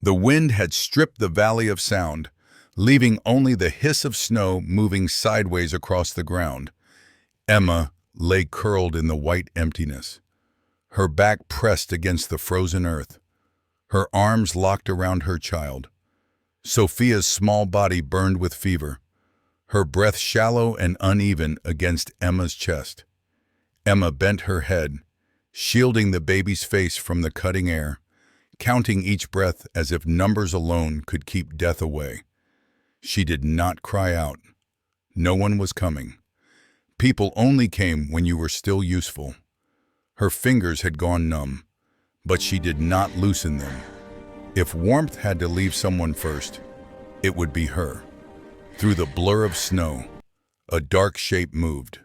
The wind had stripped the valley of sound, leaving only the hiss of snow moving sideways across the ground. Emma lay curled in the white emptiness, her back pressed against the frozen earth, her arms locked around her child. Sophia's small body burned with fever, her breath shallow and uneven against Emma's chest. Emma bent her head, shielding the baby's face from the cutting air, counting each breath as if numbers alone could keep death away. She did not cry out. No one was coming. People only came when you were still useful. Her fingers had gone numb, but she did not loosen them. If warmth had to leave someone first, it would be her. Through the blur of snow, a dark shape moved.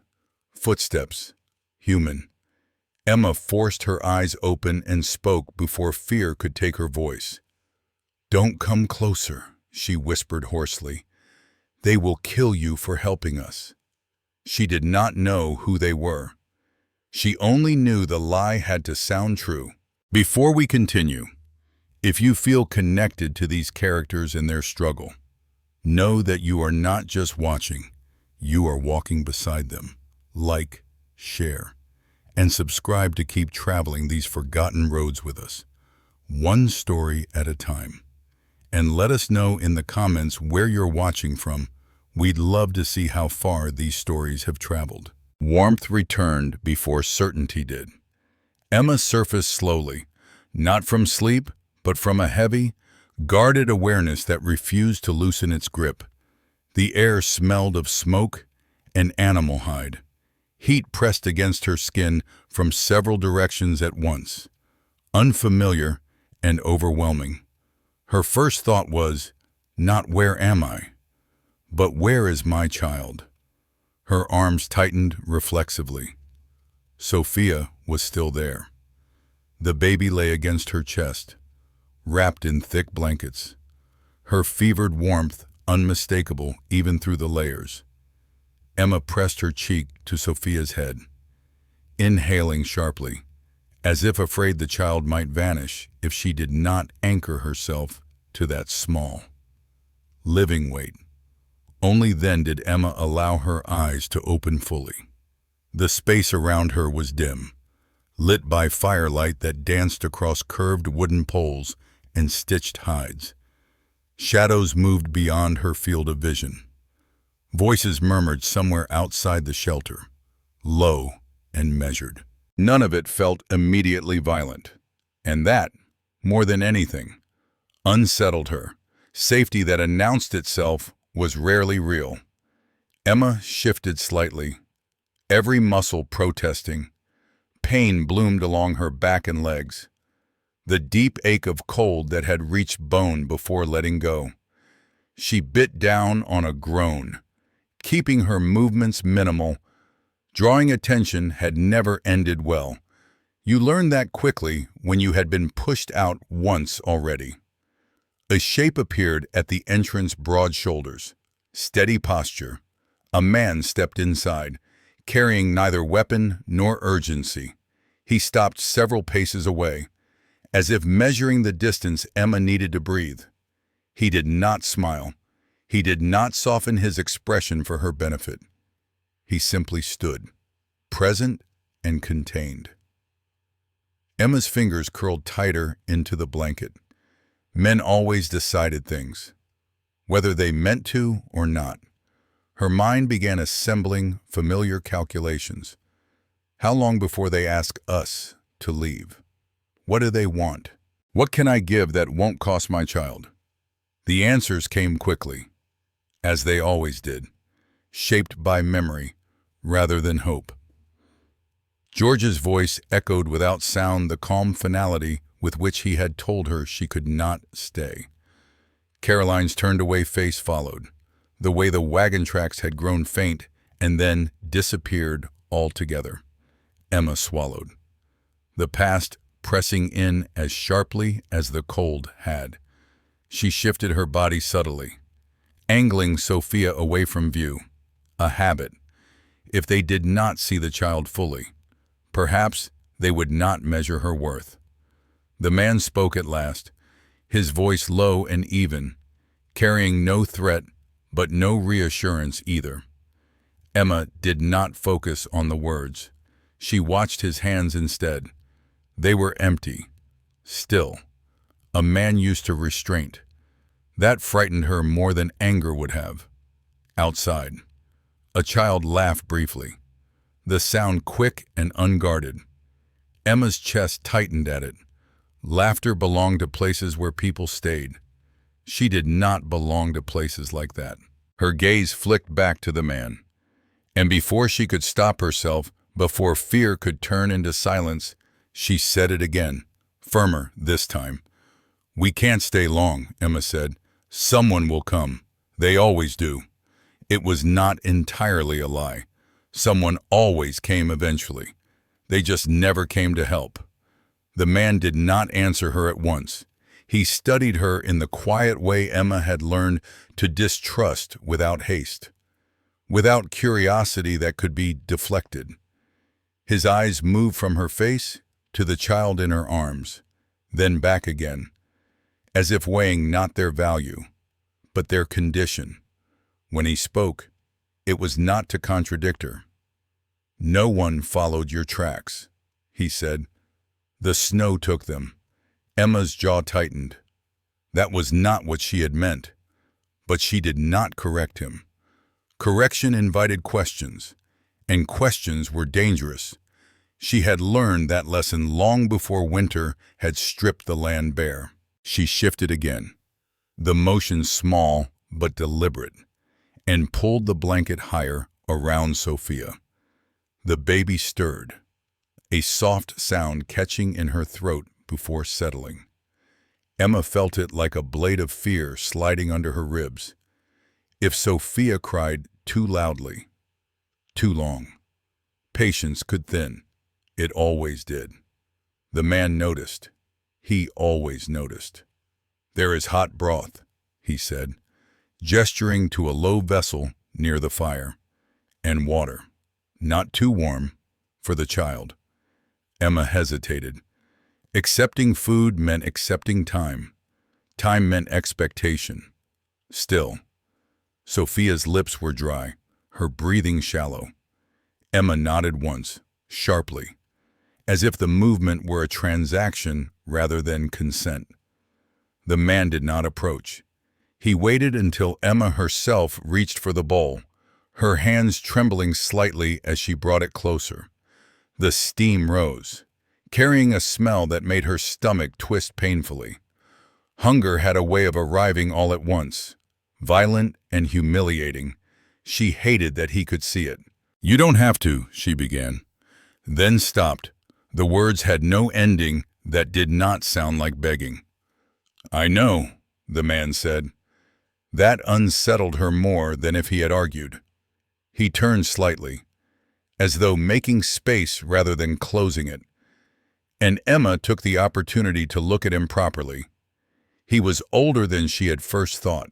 Footsteps, human. Emma forced her eyes open and spoke before fear could take her voice. "Don't come closer," she whispered hoarsely. "They will kill you for helping us." She did not know who they were. She only knew the lie had to sound true. Before we continue, if you feel connected to these characters and their struggle, know that you are not just watching, you are walking beside them. Like, share, and subscribe to keep traveling these forgotten roads with us, one story at a time. And let us know in the comments where you're watching from. We'd love to see how far these stories have traveled. Warmth returned before certainty did. Emma surfaced slowly, not from sleep, but from a heavy, guarded awareness that refused to loosen its grip. The air smelled of smoke and animal hide. Heat pressed against her skin from several directions at once, unfamiliar and overwhelming. Her first thought was, not where am I, but where is my child? Her arms tightened reflexively. Sophia was still there. The baby lay against her chest, wrapped in thick blankets, her fevered warmth unmistakable even through the layers. Emma pressed her cheek to Sophia's head, inhaling sharply, as if afraid the child might vanish if she did not anchor herself to that small, living weight. Only then did Emma allow her eyes to open fully. The space around her was dim, lit by firelight that danced across curved wooden poles and stitched hides. Shadows moved beyond her field of vision. Voices murmured somewhere outside the shelter, low and measured. None of it felt immediately violent, and that, more than anything, unsettled her. Safety that announced itself was rarely real. Emma shifted slightly, every muscle protesting. Pain bloomed along her back and legs, the deep ache of cold that had reached bone before letting go. She bit down on a groan, keeping her movements minimal. Drawing attention had never ended well. You learned that quickly when you had been pushed out once already. A shape appeared at the entrance, broad shoulders, steady posture. A man stepped inside, carrying neither weapon nor urgency. He stopped several paces away, as if measuring the distance Emma needed to breathe. He did not smile. He did not soften his expression for her benefit. He simply stood, present and contained. Emma's fingers curled tighter into the blanket. Men always decided things, whether they meant to or not. Her mind began assembling familiar calculations. How long before they ask us to leave? What do they want? What can I give that won't cost my child? The answers came quickly, as they always did, shaped by memory rather than hope. George's voice echoed without sound the calm finality with which he had told her she could not stay. Caroline's turned-away face followed, the way the wagon tracks had grown faint and then disappeared altogether. Emma swallowed, the past pressing in as sharply as the cold had. She shifted her body subtly, angling Sophia away from view. A habit. If they did not see the child fully, perhaps they would not measure her worth. The man spoke at last, his voice low and even, carrying no threat but no reassurance either. Emma did not focus on the words. She watched his hands instead. They were empty, still. A man used to restraint. That frightened her more than anger would have. Outside, a child laughed briefly, the sound quick and unguarded. Emma's chest tightened at it. Laughter belonged to places where people stayed. She did not belong to places like that. Her gaze flicked back to the man. And before she could stop herself, before fear could turn into silence, she said it again, firmer this time. "We can't stay long," Emma said. "Someone will come. They always do." It was not entirely a lie. Someone always came eventually. They just never came to help. The man did not answer her at once. He studied her in the quiet way Emma had learned to distrust without haste, without curiosity that could be deflected. His eyes moved from her face to the child in her arms, then back again, as if weighing not their value, but their condition. When he spoke, it was not to contradict her. "No one followed your tracks," he said. "The snow took them." Emma's jaw tightened. That was not what she had meant, but she did not correct him. Correction invited questions, and questions were dangerous. She had learned that lesson long before winter had stripped the land bare. She shifted again, the motion small but deliberate, and pulled the blanket higher around Sophia. The baby stirred, a soft sound catching in her throat before settling. Emma felt it like a blade of fear sliding under her ribs. If Sophia cried too loudly, too long, patience could thin. It always did. The man noticed. He always noticed. "There is hot broth," he said, gesturing to a low vessel near the fire, "and water. Not too warm for the child." Emma hesitated. Accepting food meant accepting time. Time meant expectation. Still, Sophia's lips were dry, her breathing shallow. Emma nodded once, sharply, as if the movement were a transaction rather than consent. The man did not approach. He waited until Emma herself reached for the bowl, her hands trembling slightly as she brought it closer. The steam rose, carrying a smell that made her stomach twist painfully. Hunger had a way of arriving all at once, violent and humiliating. She hated that he could see it. "You don't have to," she began, then stopped. The words had no ending that did not sound like begging. "I know," the man said. That unsettled her more than if he had argued. He turned slightly, as though making space rather than closing it. And Emma took the opportunity to look at him properly. He was older than she had first thought.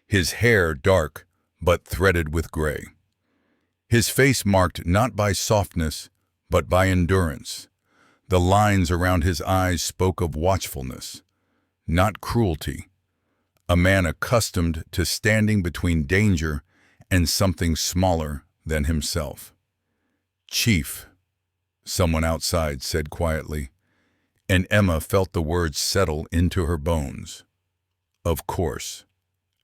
His hair dark, but threaded with gray. His face marked not by softness, but by endurance. The lines around his eyes spoke of watchfulness, not cruelty. A man accustomed to standing between danger and something smaller than himself. "Chief," someone outside said quietly, and Emma felt the words settle into her bones. Of course,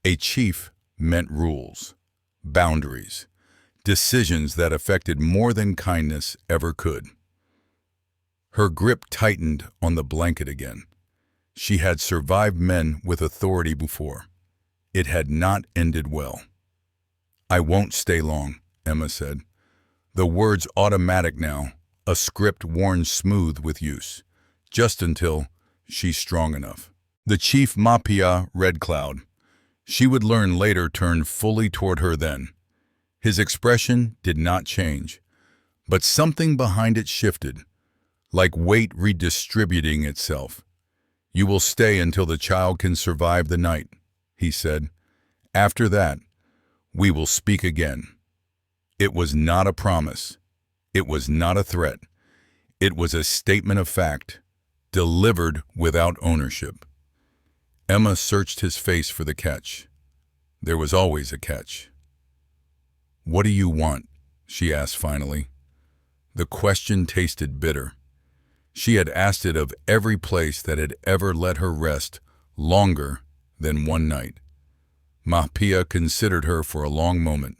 a chief meant rules, boundaries, decisions that affected more than kindness ever could. Her grip tightened on the blanket again. She had survived men with authority before. It had not ended well. "I won't stay long," Emma said. The words automatic now, a script worn smooth with use, just until she's strong enough. The chief Mapia Red Cloud, she would learn later, turned fully toward her then. His expression did not change, but something behind it shifted, like weight redistributing itself. "You will stay until the child can survive the night," he said. "After that, we will speak again." It was not a promise. It was not a threat. It was a statement of fact, delivered without ownership. Emma searched his face for the catch. There was always a catch. "What do you want?" she asked finally. The question tasted bitter. She had asked it of every place that had ever let her rest longer than one night. Mahpia considered her for a long moment.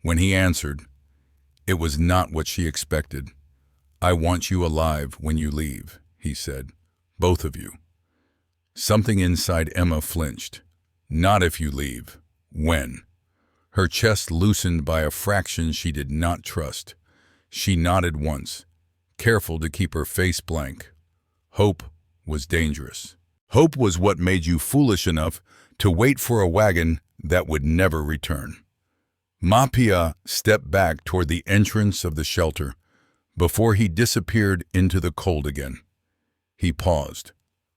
When he answered, it was not what she expected. "I want you alive when you leave," he said. "Both of you." Something inside Emma flinched. "Not if you leave. When?" Her chest loosened by a fraction she did not trust. She nodded once, careful to keep her face blank. Hope was dangerous. Hope was what made you foolish enough to wait for a wagon that would never return. Mahpia stepped back toward the entrance of the shelter before he disappeared into the cold again. He paused.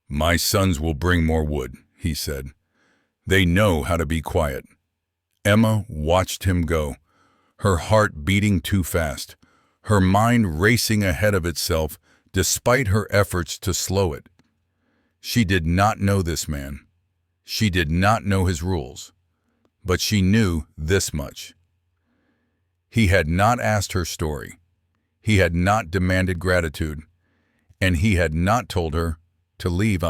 "My sons will bring more wood," he said. "They know how to be quiet." Emma watched him go, her heart beating too fast, her mind racing ahead of itself despite her efforts to slow it. She did not know this man. She did not know his rules. But she knew this much. He had not asked her story. He had not demanded gratitude. And he had not told her to leave.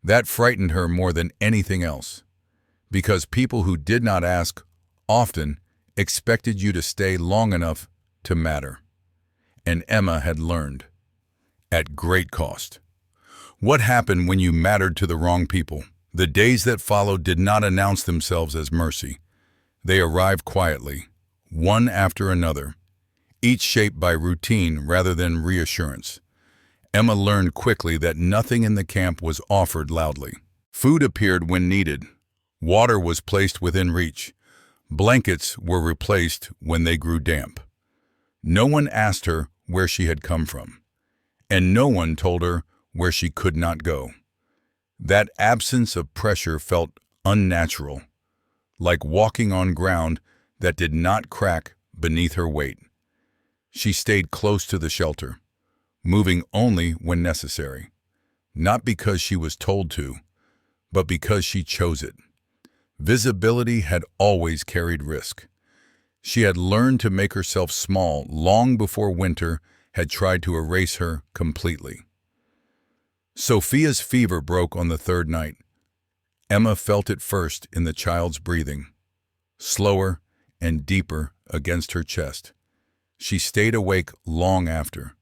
That frightened her more than anything else, because people who did not ask often expected you to stay long enough to matter. And Emma had learned, at great cost. What happened when you mattered to the wrong people? The days that followed did not announce themselves as mercy. They arrived quietly, one after another, each shaped by routine rather than reassurance. Emma learned quickly that nothing in the camp was offered loudly. Food appeared when needed. Water was placed within reach. Blankets were replaced when they grew damp. No one asked her where she had come from, and no one told her where she could not go. That absence of pressure felt unnatural, like walking on ground that did not crack beneath her weight. She stayed close to the shelter, moving only when necessary, not because she was told to, but because she chose it. Visibility had always carried risk. She had learned to make herself small long before winter had tried to erase her completely. Sophia's fever broke on the third night. Emma felt it first in the child's breathing, slower and deeper against her chest. She stayed awake long after,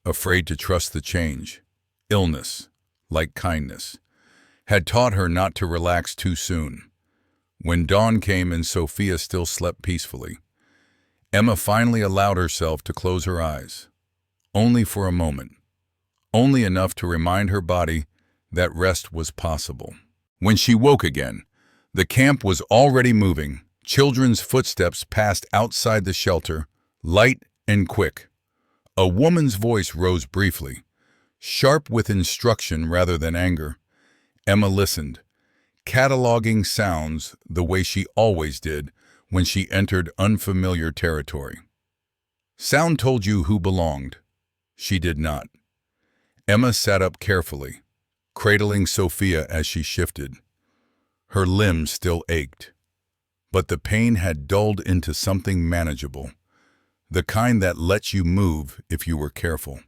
afraid to trust the change. Illness, like kindness, had taught her not to relax too soon. When dawn came and Sophia still slept peacefully, Emma finally allowed herself to close her eyes, only for a moment, only enough to remind her body that rest was possible. When she woke again, the camp was already moving. Children's footsteps passed outside the shelter, light and quick. A woman's voice rose briefly, sharp with instruction rather than anger. Emma listened, cataloging sounds the way she always did when she entered unfamiliar territory. Sound told you who belonged. She did not. Emma sat up carefully, cradling Sophia as she shifted. Her limbs still ached, but the pain had dulled into something manageable, the kind that lets you move if you were careful.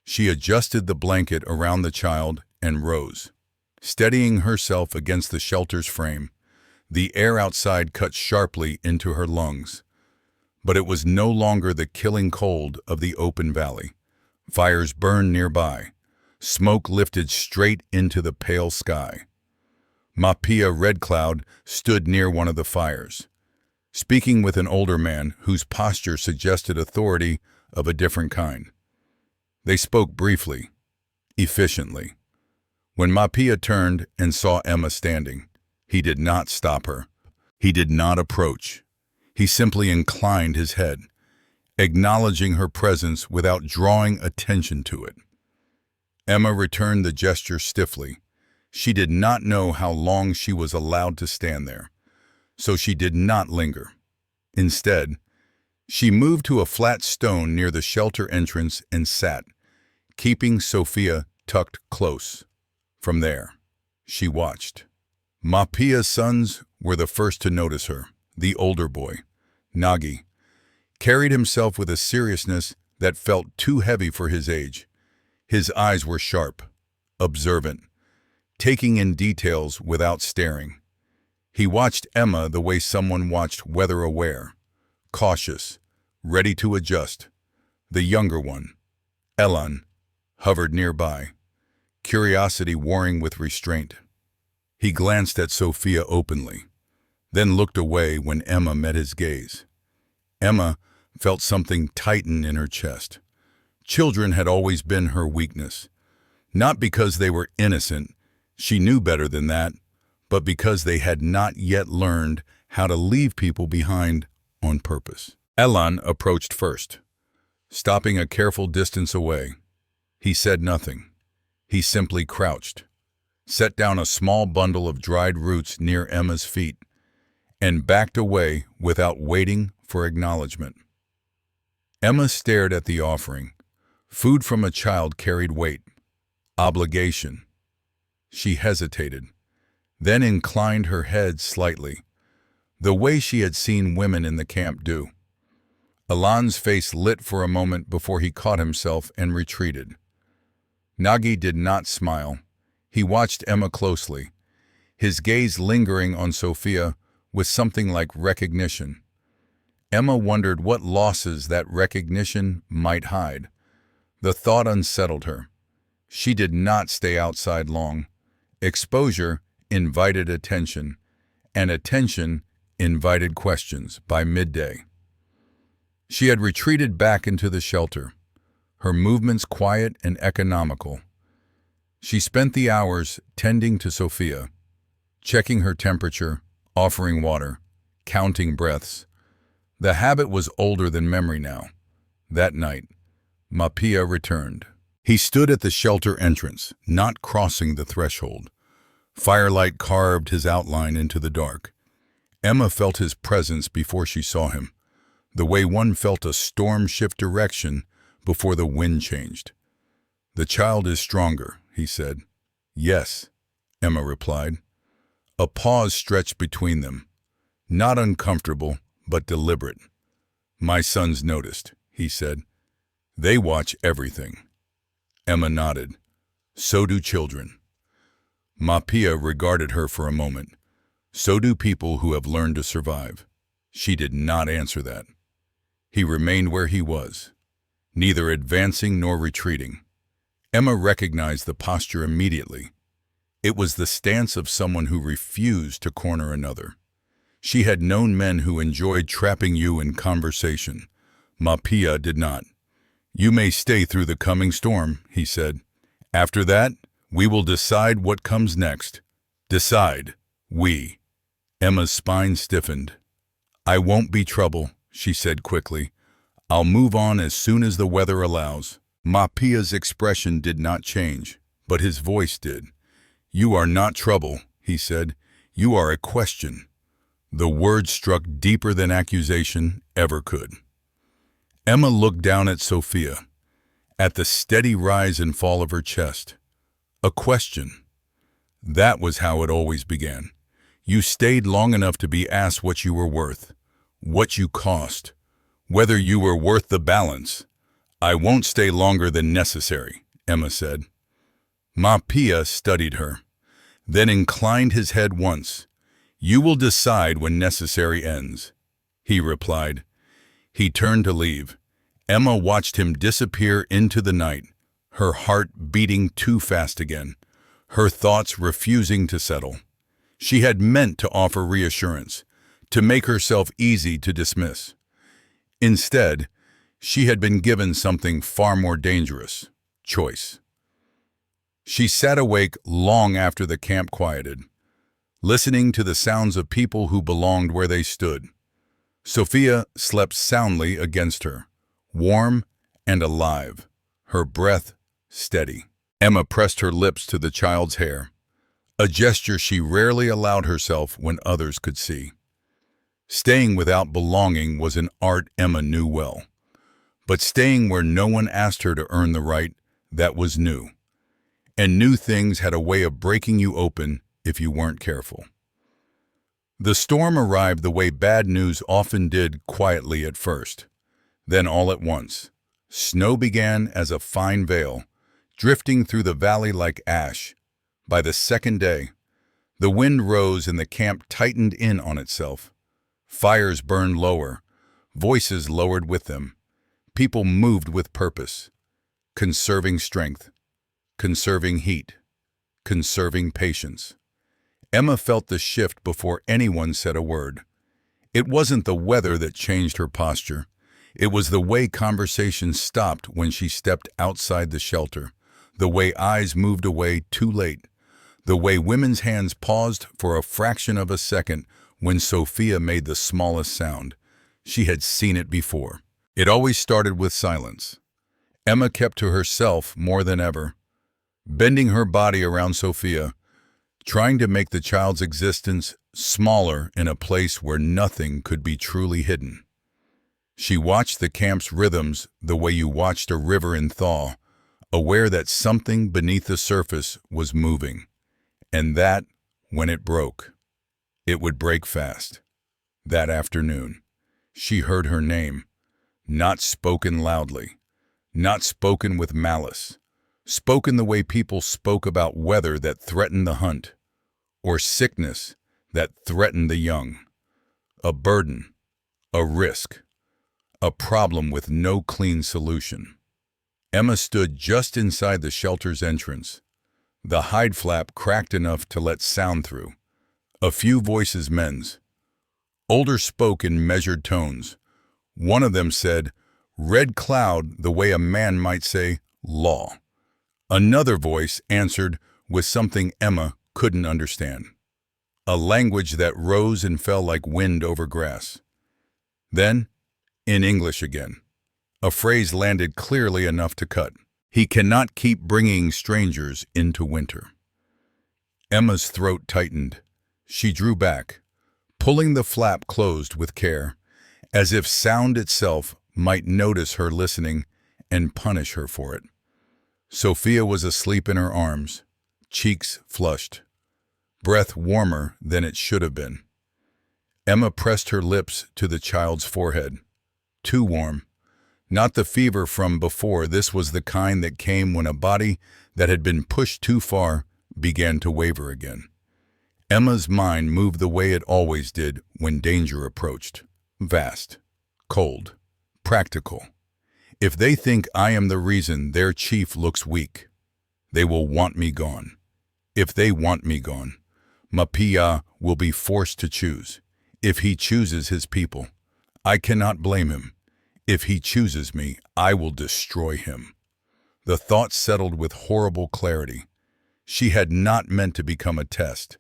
She adjusted the blanket around the child and rose, steadying herself against the shelter's frame. The air outside cut sharply into her lungs, but it was no longer the killing cold of the open valley. Fires burned nearby. Smoke lifted straight into the pale sky. Mahpia Red Cloud stood near one of the fires, speaking with an older man whose posture suggested authority of a different kind. They spoke briefly, efficiently. When Mahpia turned and saw Emma standing, he did not stop her. He did not approach. He simply inclined his head, acknowledging her presence without drawing attention to it. Emma returned the gesture stiffly. She did not know how long she was allowed to stand there, so she did not linger. Instead, she moved to a flat stone near the shelter entrance and sat, keeping Sophia tucked close. From there, She watched. Mapia's sons were the first to notice her. The older boy, Nagi, carried himself with a seriousness that felt too heavy for his age. His eyes were sharp, observant, taking in details without staring. He watched Emma the way someone watched weather-aware, cautious, ready to adjust. The younger one, Elan, hovered nearby, curiosity warring with restraint. He glanced at Sophia openly, then looked away when Emma met his gaze. Emma felt something tighten in her chest. Children had always been her weakness. Not because they were innocent, she knew better than that, but because they had not yet learned how to leave people behind on purpose. Elan approached first, stopping a careful distance away. He said nothing. He simply crouched, set down a small bundle of dried roots near Emma's feet, and backed away without waiting for acknowledgement. Emma stared at the offering. Food from a child carried weight, obligation. She hesitated, then inclined her head slightly, the way she had seen women in the camp do. Elan's face lit for a moment before he caught himself and retreated. Nagi did not smile. He watched Emma closely, his gaze lingering on Sophia with something like recognition. Emma wondered what losses that recognition might hide. The thought unsettled her. She did not stay outside long. Exposure invited attention, and attention invited questions by midday. She had retreated back into the shelter, her movements quiet and economical. She spent the hours tending to Sophia, checking her temperature, offering water, counting breaths. The habit was older than memory now. That night, Mapia returned. He stood at the shelter entrance, not crossing the threshold. Firelight carved his outline into the dark. Emma felt his presence before she saw him, the way one felt a storm shift direction before the wind changed. "The child is stronger," he said. "Yes," Emma replied. A pause stretched between them, not uncomfortable, but deliberate. "My sons noticed," he said. "They watch everything." Emma nodded. "So do children." Mapia regarded her for a moment. "So do people who have learned to survive." She did not answer that. He remained where he was, neither advancing nor retreating. Emma recognized the posture immediately. It was the stance of someone who refused to corner another. She had known men who enjoyed trapping you in conversation. Mapia did not. "You may stay through the coming storm," he said. "After that, we will decide what comes next." "Decide. We." Emma's spine stiffened. "I won't be trouble," she said quickly. "I'll move on as soon as the weather allows." Mapia's expression did not change, but his voice did. "You are not trouble," he said. "You are a question." The word struck deeper than accusation ever could. Emma looked down at Sophia, at the steady rise and fall of her chest. A question. That was how it always began. You stayed long enough to be asked what you were worth, what you cost, whether you were worth the balance. "I won't stay longer than necessary," Emma said. Mapia studied her, then inclined his head once. "You will decide when necessary ends," he replied. He turned to leave. Emma watched him disappear into the night, her heart beating too fast again, her thoughts refusing to settle. She had meant to offer reassurance, to make herself easy to dismiss. Instead, she had been given something far more dangerous: choice. She sat awake long after the camp quieted, listening to the sounds of people who belonged where they stood. Sophia slept soundly against her, warm and alive, her breath steady. Emma pressed her lips to the child's hair, a gesture she rarely allowed herself when others could see. Staying without belonging was an art Emma knew well, but staying where no one asked her to earn the right, that was new. And new things had a way of breaking you open if you weren't careful. The storm arrived the way bad news often did, quietly at first. Then all at once, snow began as a fine veil, drifting through the valley like ash. By the second day, the wind rose and the camp tightened in on itself. Fires burned lower, voices lowered with them. People moved with purpose, conserving strength, conserving heat, conserving patience. Emma felt the shift before anyone said a word. It wasn't the weather that changed her posture. It was the way conversation stopped when she stepped outside the shelter, the way eyes moved away too late, the way women's hands paused for a fraction of a second when Sophia made the smallest sound. She had seen it before. It always started with silence. Emma kept to herself more than ever, bending her body around Sophia, trying to make the child's existence smaller in a place where nothing could be truly hidden. She watched the camp's rhythms the way you watched a river in thaw, aware that something beneath the surface was moving, and that, when it broke, it would break fast. That afternoon, she heard her name, not spoken loudly, not spoken with malice, spoken the way people spoke about weather that threatened the hunt, or sickness that threatened the young. A burden, a risk, a problem with no clean solution. Emma stood just inside the shelter's entrance. The hide flap cracked enough to let sound through. A few voices, men's. Older spoke in measured tones. One of them said, "Red cloud," the way a man might say, "law." Another voice answered with something Emma couldn't understand. A language that rose and fell like wind over grass. Then, in English again, a phrase landed clearly enough to cut. "He cannot keep bringing strangers into winter." Emma's throat tightened. She drew back, pulling the flap closed with care, as if sound itself might notice her listening and punish her for it. Sophia was asleep in her arms, cheeks flushed, breath warmer than it should have been. Emma pressed her lips to the child's forehead. Too warm. Not the fever from before. This was the kind that came when a body that had been pushed too far began to waver again. Emma's mind moved the way it always did when danger approached. Vast, cold, practical. If they think I am the reason their chief looks weak, they will want me gone. If they want me gone, Mapia will be forced to choose. If he chooses his people, I cannot blame him. If he chooses me, I will destroy him. The thought settled with horrible clarity. She had not meant to become a test.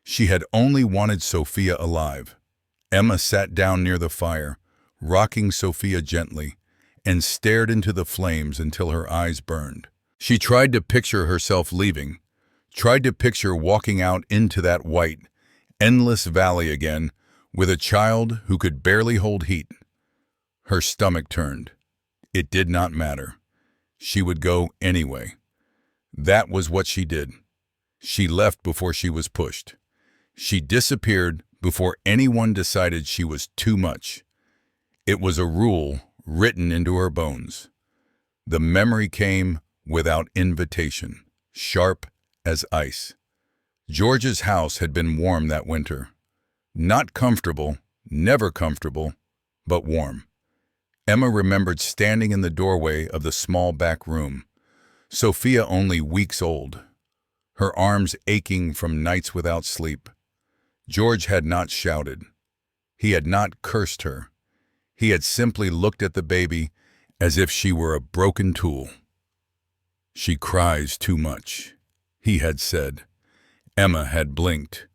She had only wanted Sophia alive. Emma sat down near the fire, rocking Sophia gently, and stared into the flames until her eyes burned. She tried to picture herself leaving, tried to picture walking out into that white, endless valley again, with a child who could barely hold heat. Her stomach turned. It did not matter. She would go anyway. That was what she did. She left before she was pushed. She disappeared before anyone decided she was too much. It was a rule written into her bones. The memory came without invitation, sharp as ice. George's house had been warm that winter. Not comfortable, never comfortable, but warm. Emma remembered standing in the doorway of the small back room, Sophia only weeks old, her arms aching from nights without sleep. George had not shouted. He had not cursed her. He had simply looked at the baby as if she were a broken tool. "She cries too much," he had said. Emma had blinked,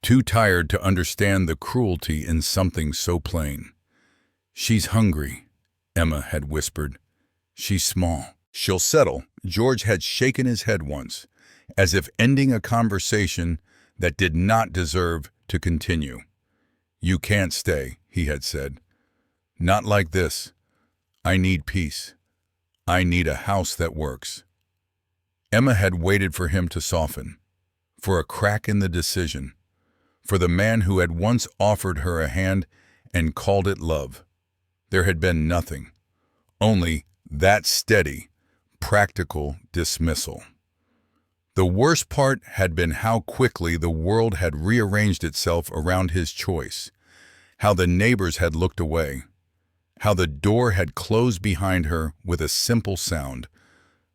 too tired to understand the cruelty in something so plain. "She's hungry," Emma had whispered. "She's small. She'll settle." George had shaken his head once, as if ending a conversation that did not deserve to continue. "You can't stay," he had said. "Not like this. I need peace. I need a house that works." Emma had waited for him to soften, for a crack in the decision, for the man who had once offered her a hand and called it love. There had been nothing, only that steady, practical dismissal. The worst part had been how quickly the world had rearranged itself around his choice, how the neighbors had looked away, how the door had closed behind her with a simple sound,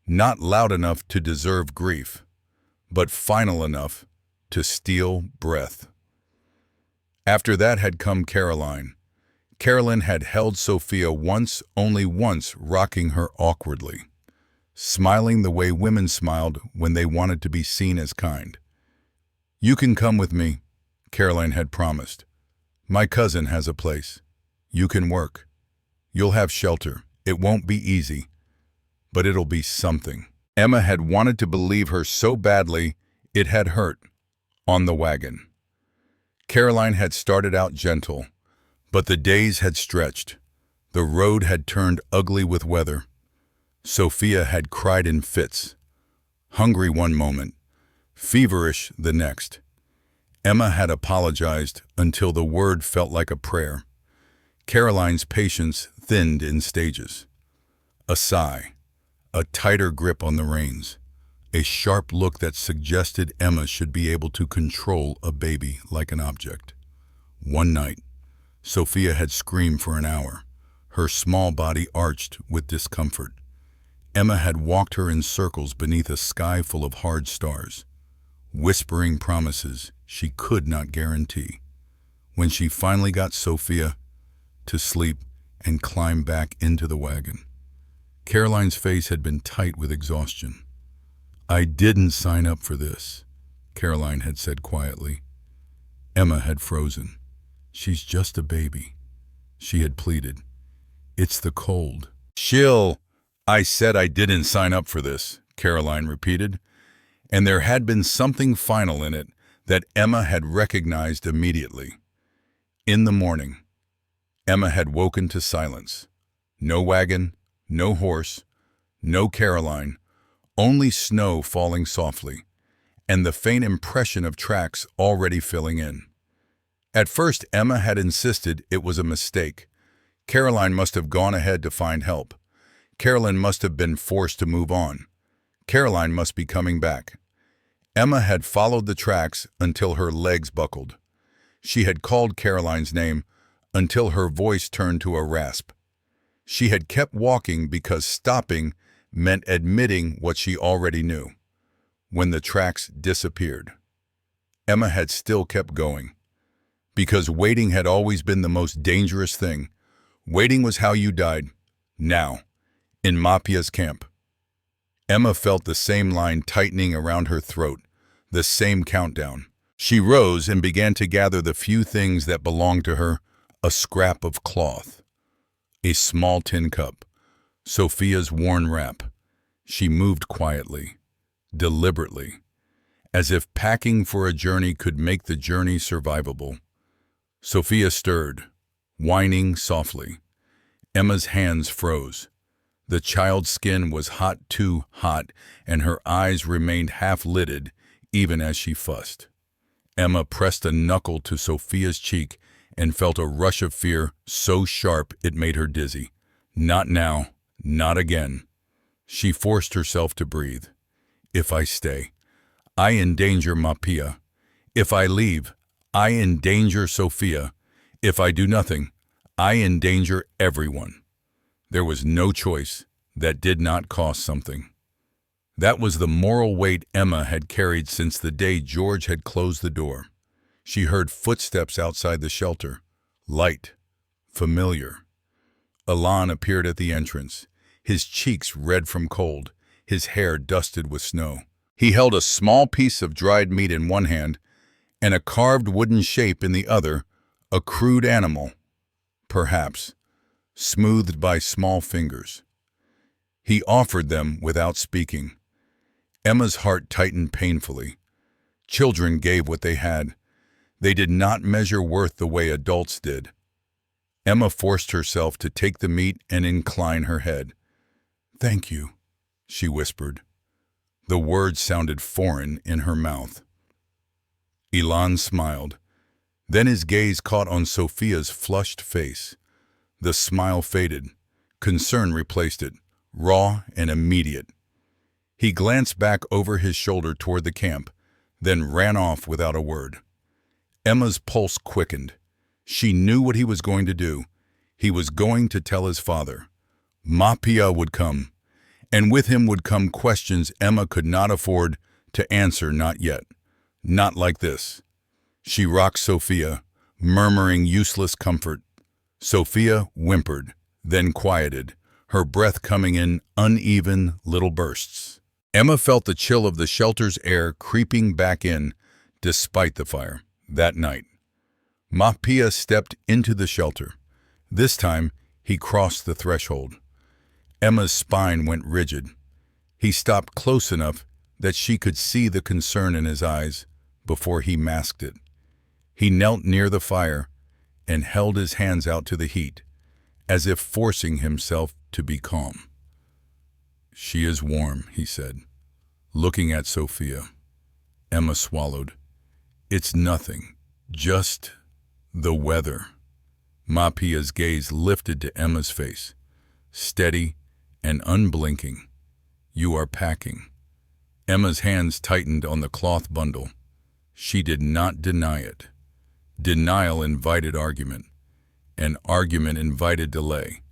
not loud enough to deserve grief, but final enough to steal breath. After that had come Caroline. Carolyn had held Sophia once, only once, rocking her awkwardly, smiling the way women smiled when they wanted to be seen as kind. "You can come with me," Caroline had promised. "My cousin has a place. You can work. You'll have shelter. It won't be easy, but it'll be something." Emma had wanted to believe her so badly it had hurt. On the wagon. Caroline had started out gentle, but the days had stretched. The road had turned ugly with weather. Sophia had cried in fits, hungry one moment, feverish the next. Emma had apologized until the word felt like a prayer. Caroline's patience thinned in stages. A sigh, a tighter grip on the reins, a sharp look that suggested Emma should be able to control a baby like an object. One night, Sophia had screamed for an hour, her small body arched with discomfort. Emma had walked her in circles beneath a sky full of hard stars, whispering promises she could not guarantee. When she finally got Sophia to sleep and climbed back into the wagon, Caroline's face had been tight with exhaustion. "I didn't sign up for this," Caroline had said quietly. Emma had frozen. "She's just a baby," she had pleaded. "It's the cold." "Chill. I said I didn't sign up for this," Caroline repeated, and there had been something final in it that Emma had recognized immediately. In the morning, Emma had woken to silence. No wagon, no horse, no Caroline, only snow falling softly, and the faint impression of tracks already filling in. At first, Emma had insisted it was a mistake. Caroline must have gone ahead to find help. Caroline must have been forced to move on. Caroline must be coming back. Emma had followed the tracks until her legs buckled. She had called Caroline's name until her voice turned to a rasp. She had kept walking because stopping meant admitting what she already knew. When the tracks disappeared, Emma had still kept going. Because waiting had always been the most dangerous thing. Waiting was how you died. Now, in Mapia's camp. Emma felt the same line tightening around her throat, the same countdown. She rose and began to gather the few things that belonged to her: a scrap of cloth, a small tin cup, Sophia's worn wrap. She moved quietly, deliberately, as if packing for a journey could make the journey survivable. Sophia stirred, whining softly. Emma's hands froze. The child's skin was hot, too hot, and her eyes remained half-lidded even as she fussed. Emma pressed a knuckle to Sophia's cheek and felt a rush of fear so sharp it made her dizzy. Not now, not again. She forced herself to breathe. If I stay, I endanger Mapia. If I leave, I endanger Sophia. If I do nothing, I endanger everyone. There was no choice that did not cost something. That was the moral weight Emma had carried since the day George had closed the door. She heard footsteps outside the shelter, light, familiar. Alon appeared at the entrance, his cheeks red from cold, his hair dusted with snow. He held a small piece of dried meat in one hand and a carved wooden shape in the other, a crude animal, perhaps, smoothed by small fingers. He offered them without speaking. Emma's heart tightened painfully. Children gave what they had. They did not measure worth the way adults did. Emma forced herself to take the meat and incline her head. "Thank you," she whispered. The words sounded foreign in her mouth. Ilan smiled. Then his gaze caught on Sophia's flushed face. The smile faded. Concern replaced it, raw and immediate. He glanced back over his shoulder toward the camp, then ran off without a word. Emma's pulse quickened. She knew what he was going to do. He was going to tell his father. Mapia would come, and with him would come questions Emma could not afford to answer, not yet. Not like this. She rocked Sophia, murmuring useless comfort. Sophia whimpered, then quieted, her breath coming in uneven little bursts. Emma felt the chill of the shelter's air creeping back in, despite the fire. That night, Mapia stepped into the shelter. This time, he crossed the threshold. Emma's spine went rigid. He stopped close enough that she could see the concern in his eyes before he masked it. He knelt near the fire and held his hands out to the heat, as if forcing himself to be calm. "She is warm," he said, looking at Sophia. Emma swallowed. "It's nothing, just the weather." Mapia's gaze lifted to Emma's face, steady and unblinking. "You are packing." Emma's hands tightened on the cloth bundle. She did not deny it. Denial invited argument, and argument invited delay,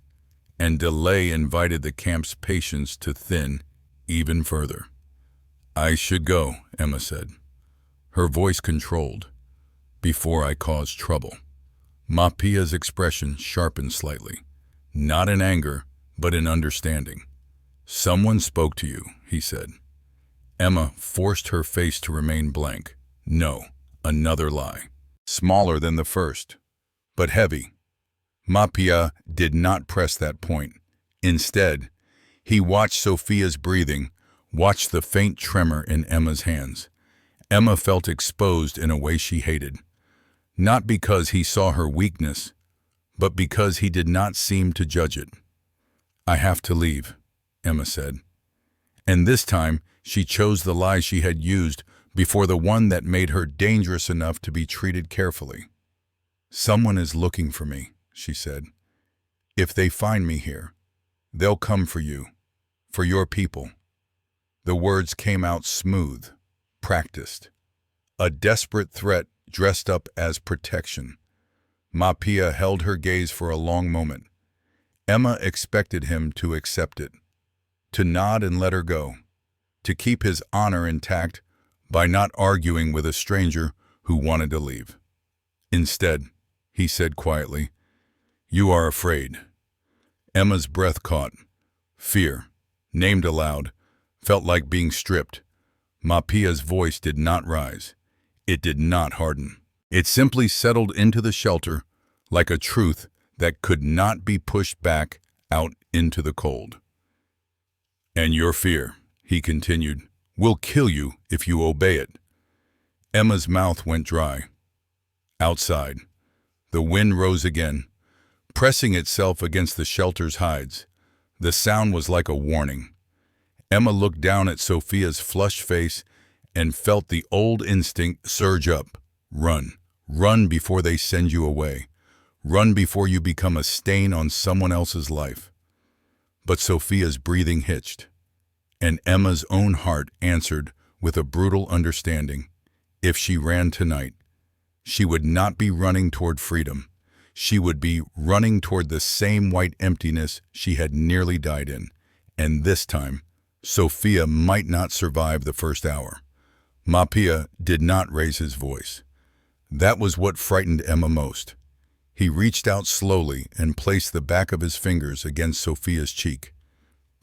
and delay invited the camp's patience to thin even further. "I should go," Emma said, her voice controlled, "before I cause trouble." Mapia's expression sharpened slightly, not in anger, but in understanding. "Someone spoke to you," he said. Emma forced her face to remain blank. No, another lie. Smaller than the first, but heavy. Mapia did not press that point. Instead, he watched Sophia's breathing, watched the faint tremor in Emma's hands. Emma felt exposed in a way she hated. Not because he saw her weakness, but because he did not seem to judge it. "I have to leave," Emma said. And this time, she chose the lie she had used before the one that made her dangerous enough to be treated carefully. "Someone is looking for me," she said. "If they find me here, they'll come for you, for your people." The words came out smooth, practiced. A desperate threat dressed up as protection. Mapia held her gaze for a long moment. Emma expected him to accept it, to nod and let her go, to keep his honor intact by not arguing with a stranger who wanted to leave. Instead, he said quietly, "You are afraid." Emma's breath caught. Fear, named aloud, felt like being stripped. Mapia's voice did not rise. It did not harden. It simply settled into the shelter like a truth that could not be pushed back out into the cold. "And your fear," he continued, "will kill you if you obey it." Emma's mouth went dry. Outside, the wind rose again, pressing itself against the shelter's hides. The sound was like a warning. Emma looked down at Sophia's flushed face and felt the old instinct surge up. Run. Run before they send you away. Run before you become a stain on someone else's life. But Sophia's breathing hitched, and Emma's own heart answered with a brutal understanding. If she ran tonight, she would not be running toward freedom. She would be running toward the same white emptiness she had nearly died in. And this time, Sophia might not survive the first hour. Mapia did not raise his voice. That was what frightened Emma most. He reached out slowly and placed the back of his fingers against Sophia's cheek.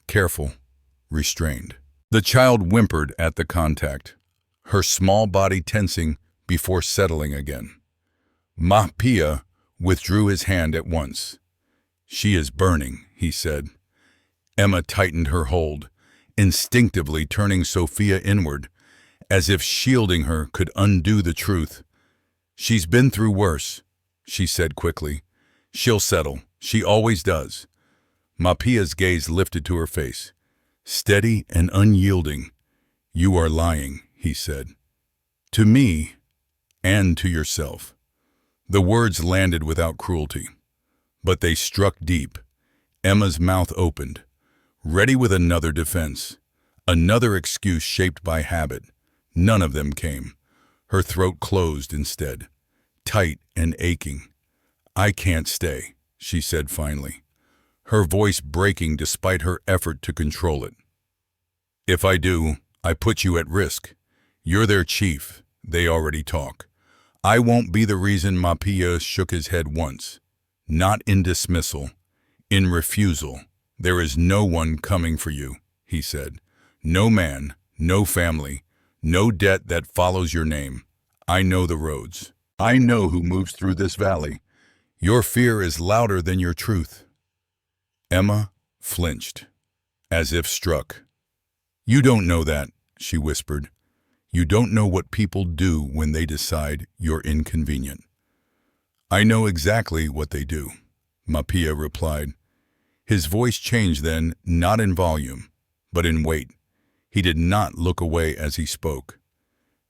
Careful, restrained. The child whimpered at the contact, her small body tensing before settling again. Mapia withdrew his hand at once. "She is burning," he said. Emma tightened her hold, instinctively turning Sophia inward, as if shielding her could undo the truth. "She's been through worse," she said quickly. "She'll settle. She always does." Mapia's gaze lifted to her face, steady and unyielding. "You are lying," he said. "To me and to yourself." The words landed without cruelty, but they struck deep. Emma's mouth opened, ready with another defense, another excuse shaped by habit. None of them came. Her throat closed instead, tight and aching. "I can't stay," she said finally, her voice breaking despite her effort to control it. "If I do, I put you at risk. You're their chief. They already talk. I won't be the reason." Mapia shook his head once. "Not in dismissal, in refusal. There is no one coming for you," he said. "No man, no family, no debt that follows your name. I know the roads. I know who moves through this valley. Your fear is louder than your truth." Emma flinched, as if struck. "You don't know that," she whispered. "You don't know what people do when they decide you're inconvenient." "I know exactly what they do," Mapia replied. His voice changed then, not in volume, but in weight. He did not look away as he spoke.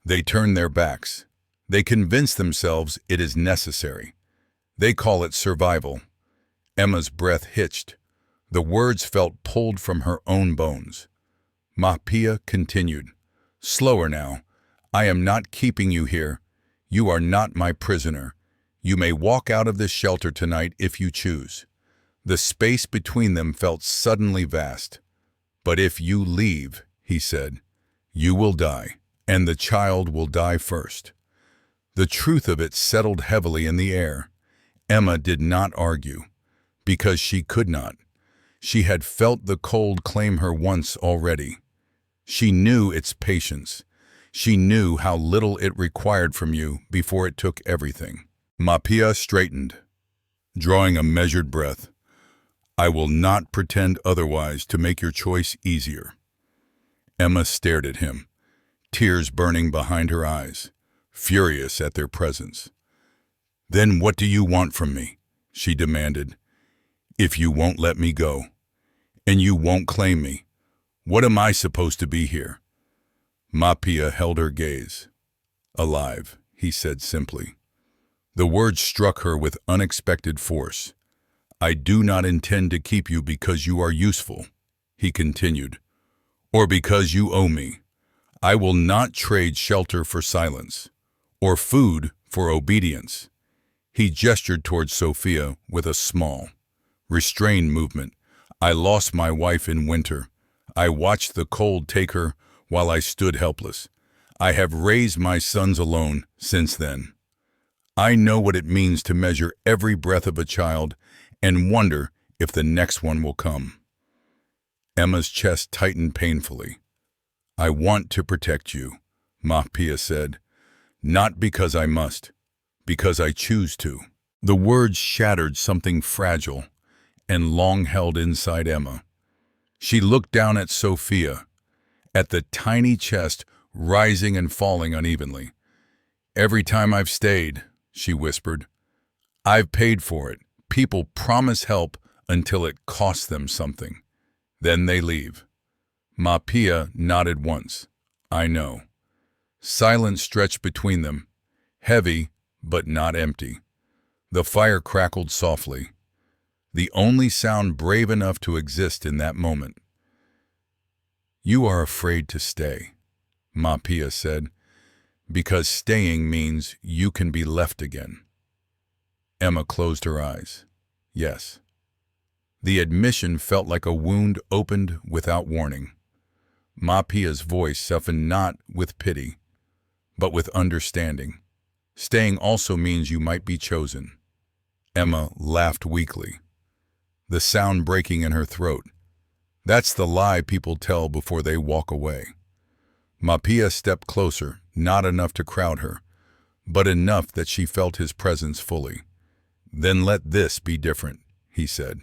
"They turn their backs. They convince themselves it is necessary. They call it survival." Emma's breath hitched. The words felt pulled from her own bones. Mapia continued, slower now. "I am not keeping you here. You are not my prisoner. You may walk out of this shelter tonight if you choose." The space between them felt suddenly vast. "But if you leave," he said, "you will die, and the child will die first." The truth of it settled heavily in the air. Emma did not argue, because she could not. She had felt the cold claim her once already. She knew its patience. She knew how little it required from you before it took everything. Mapia straightened, drawing a measured breath. "I will not pretend otherwise to make your choice easier." Emma stared at him, tears burning behind her eyes, furious at their presence. "Then what do you want from me?" she demanded. "If you won't let me go, and you won't claim me, what am I supposed to be here?" Mapia held her gaze. "Alive," he said simply. The words struck her with unexpected force. "I do not intend to keep you because you are useful," he continued, "or because you owe me. I will not trade shelter for silence, or food for obedience." He gestured towards Sophia with a small, restrained movement. "I lost my wife in winter. I watched the cold take her while I stood helpless. I have raised my sons alone since then. I know what it means to measure every breath of a child and wonder if the next one will come." Emma's chest tightened painfully. "I want to protect you," Mapia said. "Not because I must, because I choose to." The words shattered something fragile and long held inside Emma. She looked down at Sophia, at the tiny chest rising and falling unevenly. "Every time I've stayed," she whispered, "I've paid for it. People promise help until it costs them something. Then they leave." Mapia nodded once. "I know." Silence stretched between them, heavy but not empty. The fire crackled softly, the only sound brave enough to exist in that moment. "You are afraid to stay," Mapia said, "because staying means you can be left again." Emma closed her eyes. Yes. The admission felt like a wound opened without warning. Mapia's voice softened not with pity, but with understanding. "Staying also means you might be chosen." Emma laughed weakly, the sound breaking in her throat. "That's the lie people tell before they walk away." Mapia stepped closer, not enough to crowd her, but enough that she felt his presence fully. "Then let this be different," he said.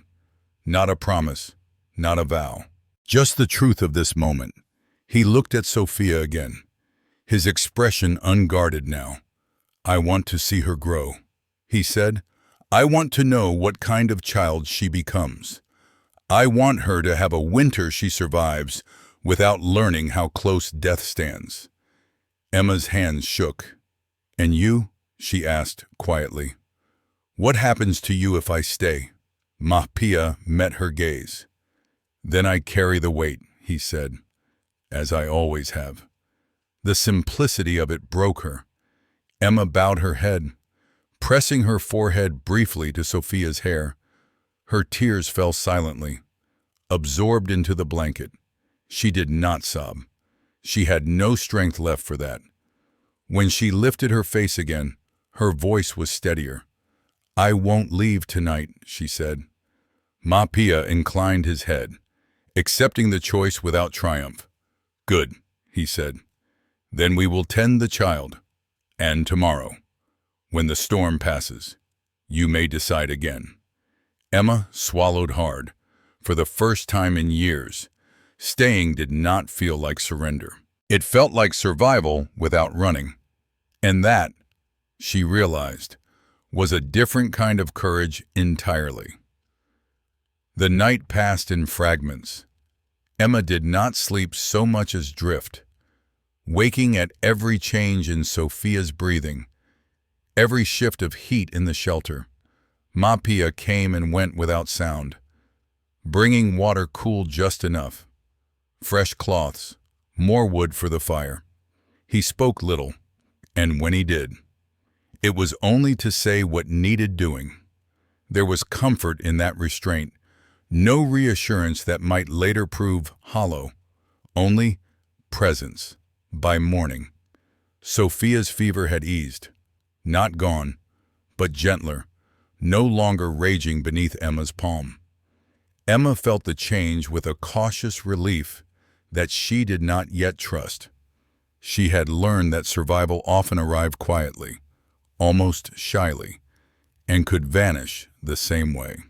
"Not a promise, not a vow. Just the truth of this moment." He looked at Sophia again, his expression unguarded now. "I want to see her grow," he said. "I want to know what kind of child she becomes. I want her to have a winter she survives without learning how close death stands. Emma's hands shook. "And you?" she asked quietly. "What happens to you if I stay?" Mahpia met her gaze. "Then I carry the weight," he said, "as I always have." The simplicity of it broke her. Emma bowed her head, pressing her forehead briefly to Sophia's hair. Her tears fell silently, absorbed into the blanket. She did not sob. She had no strength left for that. When she lifted her face again, her voice was steadier. "I won't leave tonight," she said. Mahpia inclined his head, accepting the choice without triumph. "Good," he said. "Then we will tend the child. And tomorrow, when the storm passes, you may decide again." Emma swallowed hard. For the first time in years, staying did not feel like surrender. It felt like survival without running. And that, she realized, was a different kind of courage entirely. The night passed in fragments. Emma did not sleep so much as drift, waking at every change in Sophia's breathing, every shift of heat in the shelter. Mahpia came and went without sound, bringing water cooled just enough, fresh cloths, more wood for the fire. He spoke little, and when he did, it was only to say what needed doing. There was comfort in that restraint, no reassurance that might later prove hollow, only presence. By morning, Sophia's fever had eased, not gone, but gentler, no longer raging beneath Emma's palm. Emma felt the change with a cautious relief that she did not yet trust. She had learned that survival often arrived quietly, almost shyly, and could vanish the same way.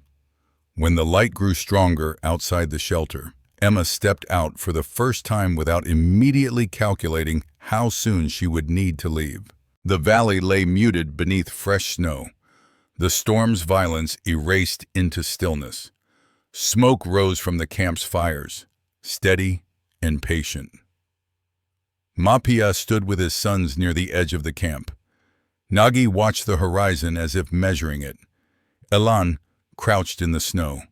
When the light grew stronger outside the shelter, Emma stepped out for the first time without immediately calculating how soon she would need to leave. The valley lay muted beneath fresh snow. The storm's violence erased into stillness. Smoke rose from the camp's fires, steady and patient. Mahpia stood with his sons near the edge of the camp. Nagi watched the horizon as if measuring it. Elan crouched in the snow,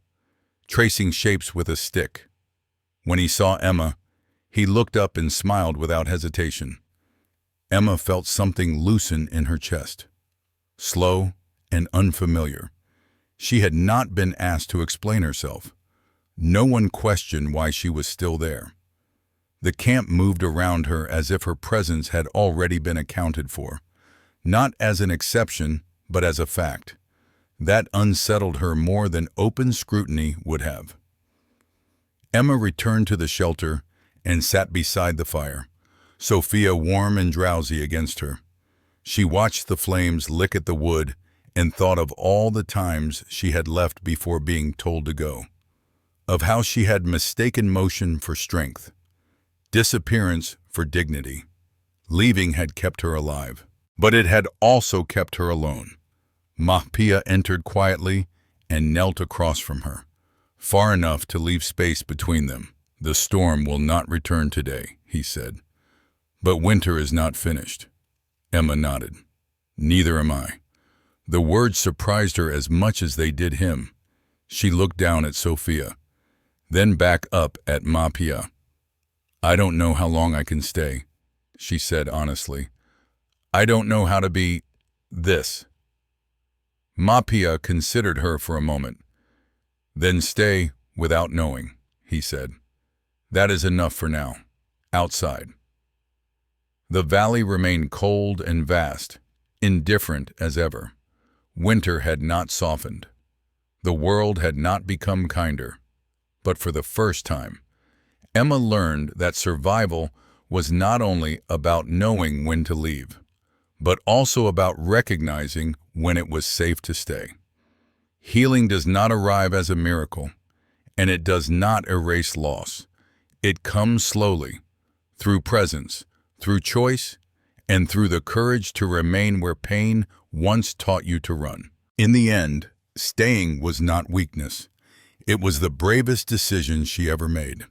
tracing shapes with a stick. When he saw Emma, he looked up and smiled without hesitation. Emma felt something loosen in her chest, slow and unfamiliar. She had not been asked to explain herself. No one questioned why she was still there. The camp moved around her as if her presence had already been accounted for, not as an exception, but as a fact. That unsettled her more than open scrutiny would have. Emma returned to the shelter and sat beside the fire, Sophia warm and drowsy against her. She watched the flames lick at the wood and thought of all the times she had left before being told to go, of how she had mistaken motion for strength, disappearance for dignity. Leaving had kept her alive, but it had also kept her alone. Mahpia entered quietly and knelt across from her, far enough to leave space between them. "The storm will not return today," he said. "But winter is not finished." Emma nodded. "Neither am I." The words surprised her as much as they did him. She looked down at Sophia, then back up at Mahpia. "I don't know how long I can stay," she said honestly. "I don't know how to be this." Mahpia considered her for a moment. "Then stay without knowing," he said. "That is enough for now. Outside." The valley remained cold and vast, indifferent as ever. Winter had not softened. The world had not become kinder. But for the first time, Emma learned that survival was not only about knowing when to leave, but also about recognizing when it was safe to stay. Healing does not arrive as a miracle, and it does not erase loss. It comes slowly, through presence, through choice, and through the courage to remain where pain once taught you to run. In the end, staying was not weakness. It was the bravest decision she ever made.